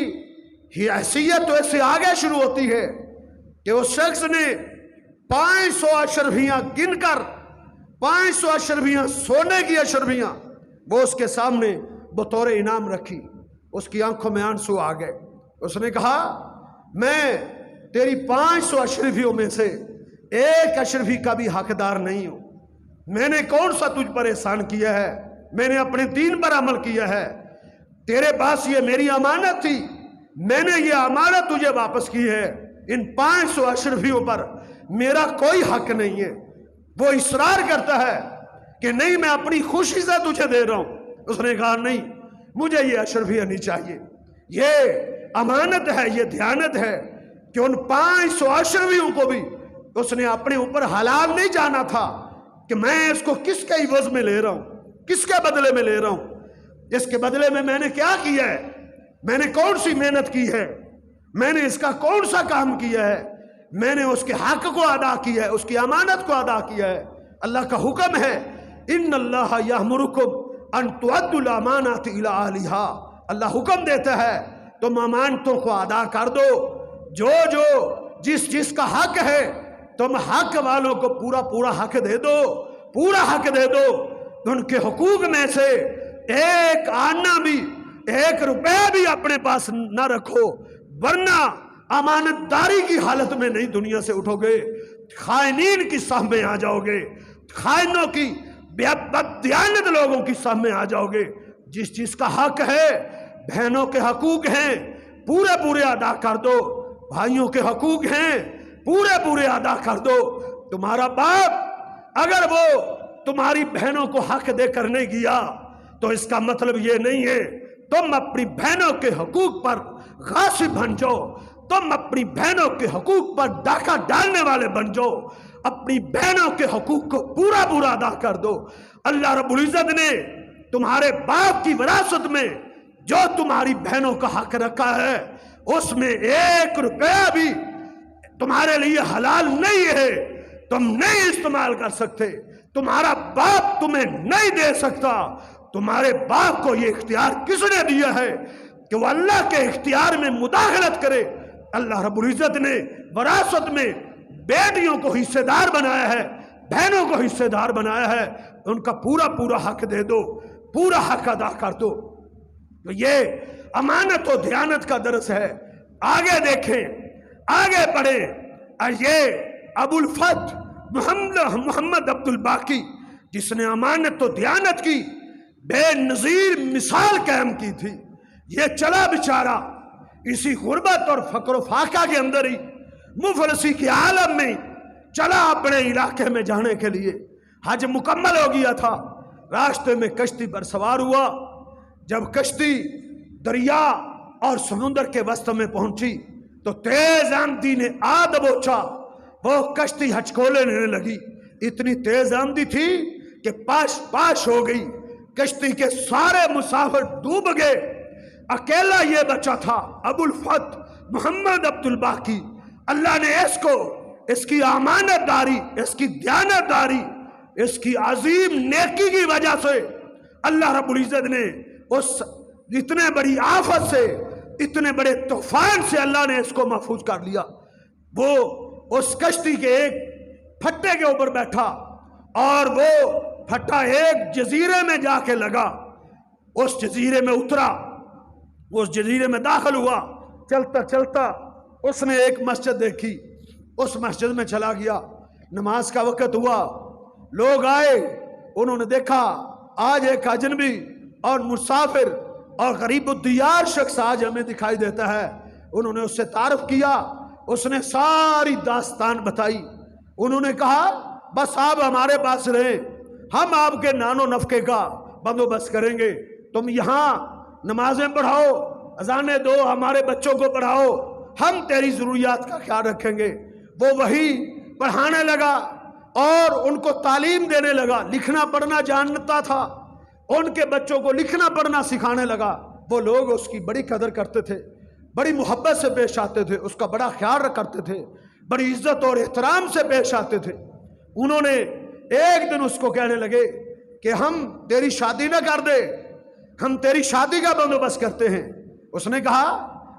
حیثیت تو اس سے آگے شروع ہوتی ہے کہ اس شخص نے 500 اشرفیاں گن کر، 500 اشرفیاں سونے کی اشرفیاں وہ اس کے سامنے بطور انعام رکھی۔ اس کی آنکھوں میں آنسو آ گئے۔ اس نے کہا میں تیری 500 اشرفیوں میں سے ایک اشرفی کا بھی حقدار نہیں ہوں، میں نے کون سا تجھ پر احسان کیا ہے، میں نے اپنے دین پر عمل کیا ہے، تیرے پاس یہ میری امانت تھی، میں نے یہ امانت تجھے واپس کی ہے، ان 500 اشرفیوں پر میرا کوئی حق نہیں ہے۔ وہ اصرار کرتا ہے کہ نہیں میں اپنی خوشی سے تجھے دے رہا ہوں۔ اس نے کہا نہیں، مجھے یہ اشرفیہ نہیں چاہیے، یہ امانت ہے، یہ دیانت ہے کہ ان 500 اشرفیوں کو بھی اس نے اپنے اوپر حلال نہیں جانا تھا کہ میں اس کو کس کے عوض میں لے رہا ہوں، کس کے بدلے میں لے رہا ہوں، اس کے بدلے میں نے کیا کیا ہے، میں نے کون سی محنت کی ہے، میں نے اس کا کون سا کام کیا ہے، میں نے اس کے حق کو ادا کیا ہے، اس کی امانت کو ادا کیا ہے۔ اللہ کا حکم ہے ان اللہ یامرکم ان تؤدوا الامانات الی اہلھا، اللہ حکم دیتا ہے تم امانتوں کو ادا کر دو، جو جس کا حق ہے تم حق والوں کو پورا حق دے دو، پورا حق دے دو۔ ان کے حقوق میں سے ایک آنا بھی، 1 روپے بھی اپنے پاس نہ رکھو، ورنہ امانت داری کی حالت میں نہیں دنیا سے اٹھو گے، خائنین کی صف میں آ جاؤ گے، خائنوں کی بددیانت لوگوں کی صف میں آ جاؤ گے۔ جس کا حق ہے، بہنوں کے حقوق ہیں پورے ادا کر دو، بھائیوں کے حقوق ہیں پورے ادا کر دو۔ تمہارا باپ اگر وہ تمہاری بہنوں کو حق دے کر نہیں گیا تو اس کا مطلب یہ نہیں ہے تم اپنی بہنوں کے حقوق پر غاصب بن جاؤ، تم اپنی بہنوں کے حقوق پر ڈاکہ ڈالنے والے بن جاؤ۔ اپنی بہنوں کے حقوق کو پورا ادا کر دو۔ اللہ رب العزت نے تمہارے باپ کی وراثت میں جو تمہاری بہنوں کا حق رکھا ہے اس میں 1 روپیہ بھی تمہارے لیے حلال نہیں ہے، تم نہیں استعمال کر سکتے، تمہارا باپ تمہیں نہیں دے سکتا۔ تمہارے باپ کو یہ اختیار کس نے دیا ہے کہ وہ اللہ کے اختیار میں مداخلت کرے؟ اللہ رب العزت نے وراثت میں بیٹیوں کو حصہ دار بنایا ہے، بہنوں کو حصہ دار بنایا ہے، ان کا پورا حق دے دو، پورا حق ادا کر دو۔ تو یہ امانت و دیانت کا درس ہے۔ آگے دیکھیں، آگے پڑھیں، اور یہ ابو الفتح محمد عبد الباقی جس نے امانت و دیانت کی بے نظیر مثال قائم کی تھی، یہ چلا بیچارہ اسی غربت اور فقر و فاقہ کے اندر ہی مفلسی کے عالم میں چلا اپنے علاقے میں جانے کے لیے۔ حج مکمل ہو گیا تھا، راستے میں کشتی پر سوار ہوا۔ جب کشتی دریا اور سمندر کے وسط میں پہنچی تو تیز آندھی نے آ دبوچا، وہ کشتی ہچکولے لینے لگی، اتنی تیز آندھی تھی کہ پاش ہو گئی، کشتی کے سارے مسافر ڈوب گئے، اکیلا یہ بچا تھا ابو الفتح محمد عبد الباقی۔ اللہ نے اس کی امانت داری، اس کی دیانت داری، اس کی عظیم نیکی کی وجہ سے اللہ رب العزت نے اس اتنے بڑی آفت سے، اتنے بڑے طوفان سے اللہ نے اس کو محفوظ کر لیا۔ وہ اس کشتی کے ایک پھٹے کے اوپر بیٹھا اور وہ پھٹا ایک جزیرے میں جا کے لگا، اس جزیرے میں اترا، اس جزیرے میں داخل ہوا۔ چلتا چلتا اس نے ایک مسجد دیکھی، اس مسجد میں چلا گیا۔ نماز کا وقت ہوا، لوگ آئے، انہوں نے دیکھا آج ایک اجنبی اور مسافر اور غریب الدیار شخص آج ہمیں دکھائی دیتا ہے۔ انہوں نے اس سے تعارف کیا، اس نے ساری داستان بتائی۔ انہوں نے کہا بس آپ ہمارے پاس رہیں، ہم آپ کے نان و نفقے کا بندوبست کریں گے، تم یہاں نمازیں پڑھاؤ، اذانیں دو، ہمارے بچوں کو پڑھاؤ، ہم تیری ضروریات کا خیال رکھیں گے۔ وہ وہی پڑھانے لگا اور ان کو تعلیم دینے لگا، لکھنا پڑھنا جانتا تھا، ان کے بچوں کو لکھنا پڑھنا سکھانے لگا۔ وہ لوگ اس کی بڑی قدر کرتے تھے، بڑی محبت سے پیش آتے تھے، اس کا بڑا خیال کرتے تھے، بڑی عزت اور احترام سے پیش آتے تھے۔ انہوں نے ایک دن اس کو کہنے لگے کہ ہم تیری شادی نہ کر دے، ہم تیری شادی کا بندوبست کرتے ہیں۔ اس نے کہا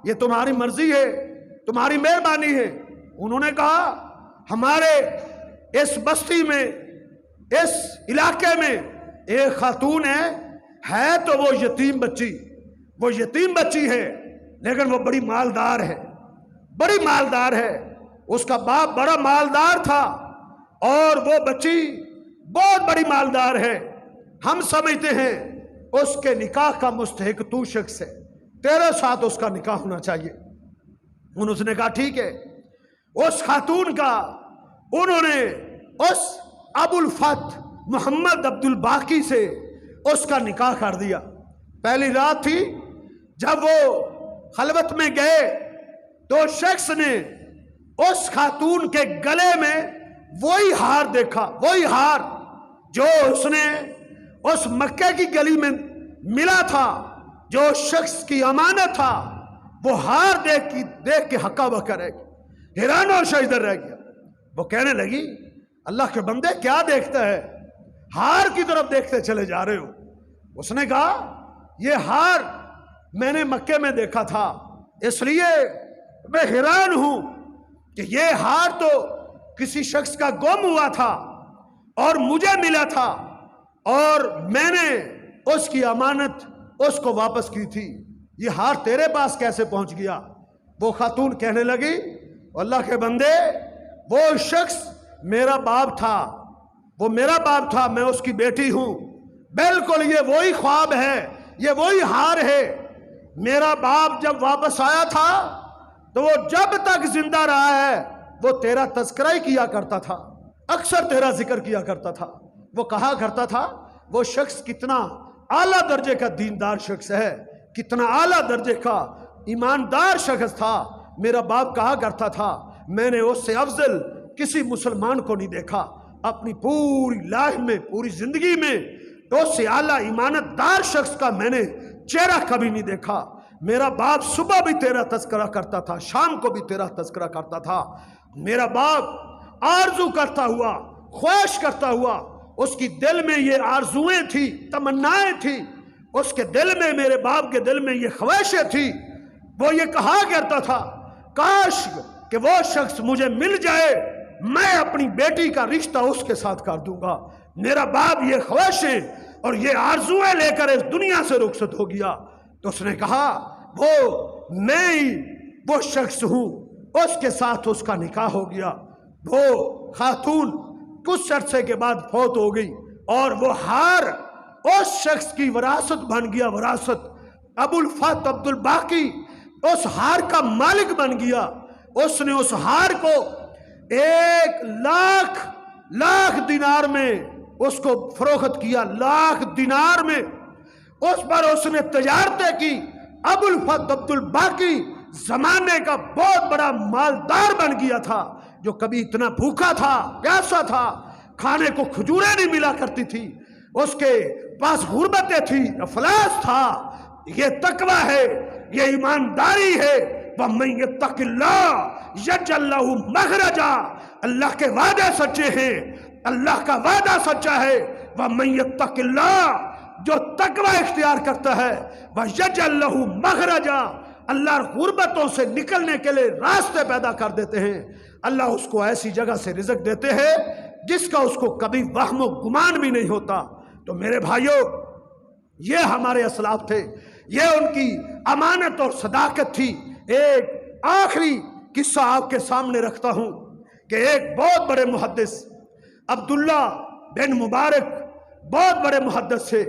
یہ تمہاری مرضی ہے، تمہاری مہربانی ہے۔ انہوں نے کہا ہمارے اس بستی میں، اس علاقے میں ایک خاتون ہے تو وہ یتیم بچی ہے، لیکن وہ بڑی مالدار ہے، بڑی مالدار ہے، اس کا باپ بڑا مالدار تھا اور وہ بچی بہت بڑی مالدار ہے، ہم سمجھتے ہیں اس کے نکاح کا مستحق تو شخص ہے، تیرے ساتھ اس کا نکاح ہونا چاہیے۔ اس نے کہا ٹھیک ہے۔ اس خاتون کا انہوں نے اس ابوالفتح محمد عبد الباقی سے اس کا نکاح کر دیا۔ پہلی رات تھی، جب وہ خلوت میں گئے تو شخص نے اس خاتون کے گلے میں وہی ہار دیکھا، وہی ہار جو اس نے اس مکے کی گلی میں ملا تھا، جو شخص کی امانت تھا، وہ ہار دیکھ کے ہکا بکا رہ گیا، حیران و شیدر رہ گیا۔ وہ کہنے لگی اللہ کے بندے کیا دیکھتا ہے، ہار کی طرف دیکھتے چلے جا رہے ہو؟ اس نے کہا یہ ہار میں نے مکے میں دیکھا تھا، اس لیے میں حیران ہوں کہ یہ ہار تو کسی شخص کا گم ہوا تھا اور مجھے ملا تھا، اور میں نے اس کی امانت اس کو واپس کی تھی، یہ ہار تیرے پاس کیسے پہنچ گیا؟ وہ خاتون کہنے لگی اللہ کے بندے وہ شخص میرا باپ تھا، وہ میرا باپ تھا، میں اس کی بیٹی ہوں، بالکل یہ وہی خواب ہے، یہ وہی ہار ہے۔ میرا باپ جب واپس آیا تھا تو وہ جب تک زندہ رہا ہے وہ تیرا تذکرہ ہی کیا کرتا تھا، اکثر تیرا ذکر کیا کرتا تھا، وہ کہا کرتا تھا وہ شخص کتنا اعلیٰ درجے کا دیندار شخص ہے، کتنا اعلیٰ درجے کا ایماندار شخص تھا۔ میرا باپ کہا کرتا تھا میں نے اس سے افضل کسی مسلمان کو نہیں دیکھا، اپنی پوری لائف میں، پوری زندگی میں اس سے اعلیٰ ایمانت دار شخص کا میں نے چہرہ کبھی نہیں دیکھا۔ میرا باپ صبح بھی تیرا تذکرہ کرتا تھا، شام کو بھی تیرا تذکرہ کرتا تھا۔ میرا باپ آرزو کرتا ہوا، خواہش کرتا ہوا، اس کی دل میں یہ آرزویں تھی، تمنائیں تھی، اس کے دل میں، میرے باپ کے دل میں یہ خواہشیں تھی۔ وہ یہ کہا کرتا تھا کاش کہ وہ شخص مجھے مل جائے، میں اپنی بیٹی کا رشتہ اس کے ساتھ کر دوں گا۔ میرا باپ یہ خواہشیں اور یہ آرزویں لے کر اس دنیا سے رخصت ہو گیا۔ تو اس نے کہا وہ میں ہی وہ شخص ہوں، اس کے ساتھ اس کا نکاح ہو گیا۔ وہ خاتون کچھ عرصے کے بعد فوت ہو گئی اور وہ ہار اس شخص کی وراثت بن گیا، وراثت ابوالفتح عبد الباقی اس ہار کا مالک بن گیا۔ اس نے اس ہار کو 1,00,000 دینار میں اس کو فروخت کیا، 1,00,000 دینار میں اس پر اس نے تجارتیں کی۔ ابوالفتح عبد الباقی زمانے کا بہت بڑا مالدار بن گیا تھا، جو کبھی اتنا بھوکا تھا، پیاسا تھا، کھانے کو کھجوریں نہیں ملا کرتی تھی، اس کے پاس غربتیں تھی، افلاس تھا۔ یہ تقوی ہے، یہ ایمانداری ہے۔ وَمَن يَتَّقِ اللَّهَ يَجْعَل لَّهُ مَخْرَجًا، اللہ کے وعدے سچے ہیں، اللہ کا وعدہ سچا ہے۔ وَمَن يَتَّقِ اللَّهَ، جو تقوی اختیار کرتا ہے، وَيَجْعَل لَّهُ مَخْرَجًا، اللہ غربتوں سے نکلنے کے لیے راستے پیدا کر دیتے ہیں۔ اللہ اس کو ایسی جگہ سے رزق دیتے ہیں جس کا اس کو کبھی وہم و گمان بھی نہیں ہوتا۔ تو میرے بھائیوں، یہ ہمارے اسلاف تھے، یہ ان کی امانت اور صداقت تھی۔ ایک آخری قصہ آپ کے سامنے رکھتا ہوں کہ ایک بہت بڑے محدث عبداللہ بن مبارک، بہت بڑے محدث تھے،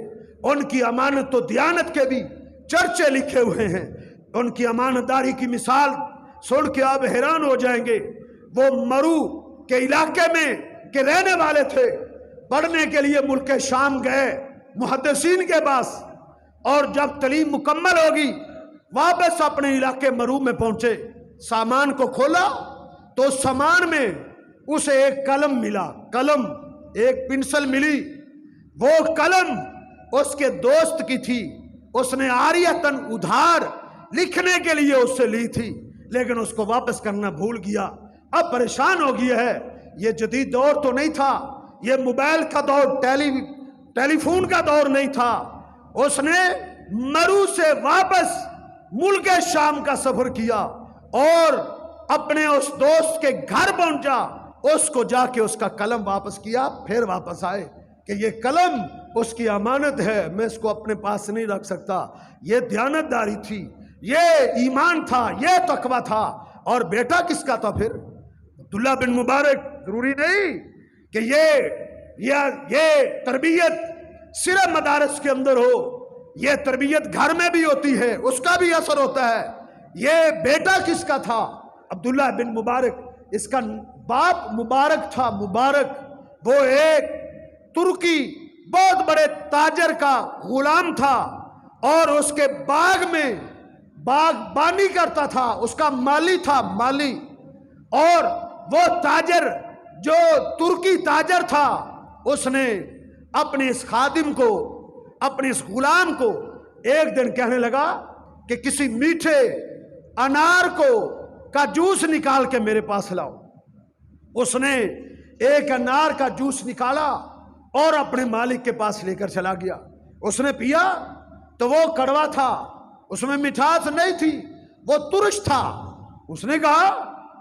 ان کی امانت و دیانت کے بھی چرچے لکھے ہوئے ہیں۔ ان کی امانت داری کی مثال سن کے آپ حیران ہو جائیں گے۔ وہ مرو کے علاقے میں کے رہنے والے تھے، پڑھنے کے لیے ملک شام گئے محدثین کے پاس، اور جب تعلیم مکمل ہوگی واپس اپنے علاقے مرو میں پہنچے۔ سامان کو کھولا تو سامان میں اسے ایک قلم ملا، قلم، ایک پنسل ملی۔ وہ قلم اس کے دوست کی تھی، اس نے عاریتاً ادھار لکھنے کے لیے اس سے لی تھی، لیکن اس کو واپس کرنا بھول گیا۔ اب پریشان ہو گیا ہے، یہ جدید دور تو نہیں تھا، یہ موبائل کا دور، ٹیلی فون کا دور نہیں تھا۔ اس نے مرو سے واپس ملک شام کا سفر کیا اور اپنے اس دوست کے گھر پہنچا، اس کو جا کے اس کا قلم واپس کیا، پھر واپس آئے کہ یہ قلم اس کی امانت ہے، میں اس کو اپنے پاس نہیں رکھ سکتا۔ یہ دیانت داری تھی، یہ ایمان تھا، یہ تقوی تھا۔ اور بیٹا کس کا تھا پھر؟ عبداللہ بن مبارک۔ ضروری نہیں کہ یہ تربیت صرف مدارس کے اندر ہو، یہ تربیت گھر میں بھی ہوتی ہے، اس کا بھی اثر ہوتا ہے۔ یہ بیٹا کس کا تھا؟ عبداللہ بن مبارک۔ اس کا باپ مبارک تھا، مبارک وہ ایک ترکی بہت بڑے تاجر کا غلام تھا اور اس کے باغ میں باغبانی کرتا تھا، اس کا مالی تھا، مالی۔ اور وہ تاجر جو ترکی تاجر تھا اس نے اپنے اس خادم کو، اپنے اس غلام کو ایک دن کہنے لگا کہ کسی میٹھے انار کا جوس نکال کے میرے پاس لاؤ۔ اس نے ایک انار کا جوس نکالا اور اپنے مالک کے پاس لے کر چلا گیا۔ اس نے پیا تو وہ کڑوا تھا، اس میں مٹھاس نہیں تھی، وہ ترش تھا۔ اس نے کہا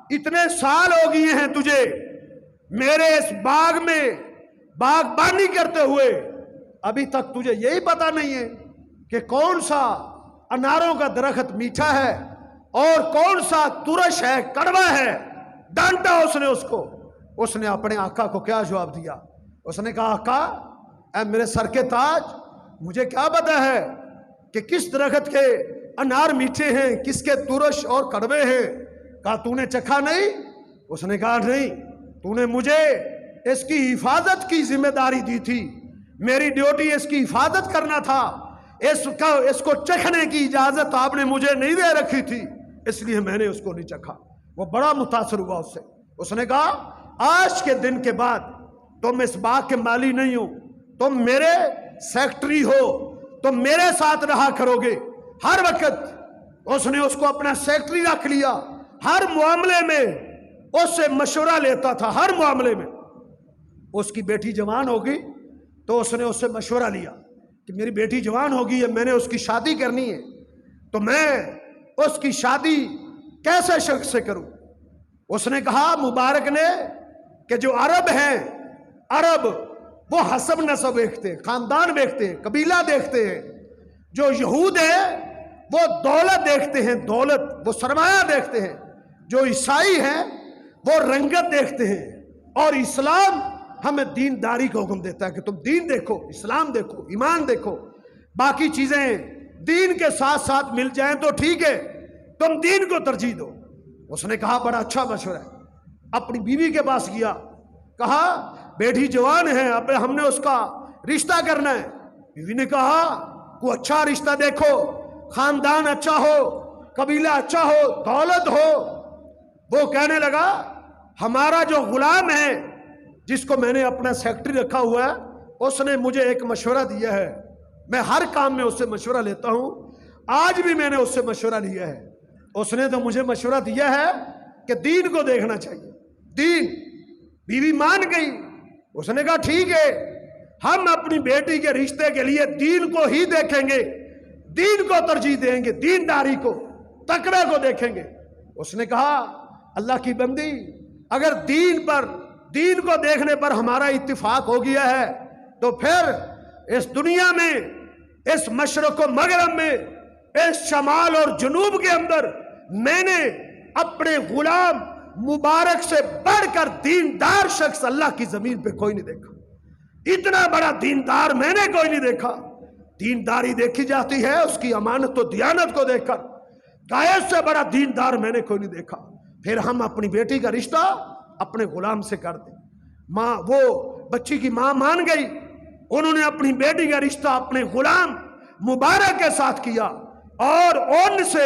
اتنے سال ہو گئے ہیں تجھے میرے اس باغ میں باغبانی کرتے ہوئے، ابھی تک تجھے یہی پتا نہیں ہے کہ کون سا اناروں کا درخت میٹھا ہے اور کون سا ترش ہے، کڑوا ہے۔ ڈانٹا اس نے اس کو۔ اس نے اپنے آقا کو کیا جواب دیا؟ اس نے کہا آقا اے میرے سر کے تاج، مجھے کیا پتا ہے کہ کس درخت کے انار میٹھے ہیں، کس کے ترش اور کڑوے ہیں؟ کہا تو نے چکھا نہیں؟ اس نے کہا نہیں، تو نے مجھے اس کی حفاظت کی ذمہ داری دی تھی، میری ڈیوٹی اس کی حفاظت کرنا تھا، اس کو چکھنے کی اجازت آپ نے مجھے نہیں دے رکھی تھی، اس لیے میں نے اس کو نہیں چکھا۔ وہ بڑا متاثر ہوا اس سے۔ اس نے کہا آج کے دن کے بعد تم اس باغ کے مالی نہیں ہو، تم میرے سیکٹری ہو، تم میرے ساتھ رہا کرو گے ہر وقت۔ اس نے اس کو اپنا سیکٹری رکھ لیا، ہر معاملے میں اس سے مشورہ لیتا تھا، ہر معاملے میں۔ اس کی بیٹی جوان ہوگی تو اس نے اس سے مشورہ لیا کہ میری بیٹی جوان ہوگی ہے، میں نے اس کی شادی کرنی ہے، تو میں اس کی شادی کیسے شخص سے کروں؟ اس نے کہا مبارک نے کہ جو عرب ہیں، عرب وہ حسب نسب دیکھتے ہیں، خاندان دیکھتے ہیں، قبیلہ دیکھتے ہیں۔ جو یہود ہیں وہ دولت دیکھتے ہیں، دولت، وہ سرمایہ دیکھتے ہیں۔ جو عیسائی ہیں وہ رنگت دیکھتے ہیں، اور اسلام ہمیں دینداری کا حکم دیتا ہے کہ تم دین دیکھو، اسلام دیکھو، ایمان دیکھو۔ باقی چیزیں دین کے ساتھ ساتھ مل جائیں تو ٹھیک ہے، تم دین کو ترجیح دو۔ اس نے کہا بڑا اچھا مشورہ ہے۔ اپنی بیوی کے پاس گیا، کہا بیٹی جوان ہے، اب ہم نے اس کا رشتہ کرنا ہے۔ بیوی نے کہا کوئی اچھا رشتہ دیکھو، خاندان اچھا ہو، قبیلہ اچھا ہو، دولت ہو۔ وہ کہنے لگا ہمارا جو غلام ہے جس کو میں نے اپنا سیکٹری رکھا ہوا ہے، اس نے مجھے ایک مشورہ دیا ہے، میں ہر کام میں اس سے مشورہ لیتا ہوں، آج بھی میں نے اس سے مشورہ لیا ہے۔ اس نے تو مجھے مشورہ دیا ہے کہ دین کو دیکھنا چاہیے، دین۔ بیوی مان گئی۔ اس نے کہا ٹھیک ہے، ہم اپنی بیٹی کے رشتے کے لیے دین کو ہی دیکھیں گے، دین کو ترجیح دیں گے، دینداری کو، تقوی کو دیکھیں گے۔ اس نے کہا اللہ کی بندی، اگر دین کو دیکھنے پر ہمارا اتفاق ہو گیا ہے تو پھر اس دنیا میں، اس مشرق و مغرب میں، اس شمال اور جنوب کے اندر میں نے اپنے غلام مبارک سے بڑھ کر دیندار شخص اللہ کی زمین پہ کوئی نہیں دیکھا۔ اتنا بڑا دیندار میں نے کوئی نہیں دیکھا۔ دینداری دیکھی جاتی ہے اس کی امانت و دیانت کو دیکھ کر، قائد سے بڑا دیندار میں نے کوئی نہیں دیکھا۔ پھر ہم اپنی بیٹی کا رشتہ اپنے غلام سے کر دیں۔ ماں، وہ بچی کی ماں مان گئی، انہوں نے اپنی بیٹی کا رشتہ اپنے غلام مبارک کے ساتھ کیا، اور ان سے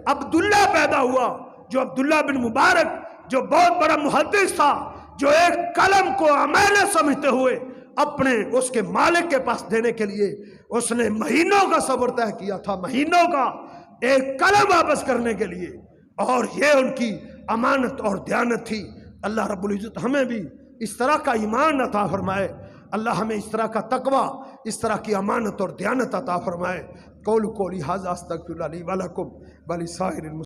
عبداللہ پیدا ہوا، جو عبداللہ بن مبارک جو بہت بڑا محدث تھا، جو ایک قلم کو امانت سمجھتے ہوئے اپنے اس کے مالک کے پاس دینے کے لیے اس نے مہینوں کا صبر طے کیا تھا، مہینوں کا، ایک قلم واپس کرنے کے لیے۔ اور یہ ان کی امانت اور دیانت تھی۔ اللہ رب العزت ہمیں بھی اس طرح کا ایمان عطا فرمائے، اللہ ہمیں اس طرح کا تقوی، اس طرح کی امانت اور دیانت عطا فرمائے۔ قولی ھذا استغفر اللہ لی ولکم ولسائر المسلمین۔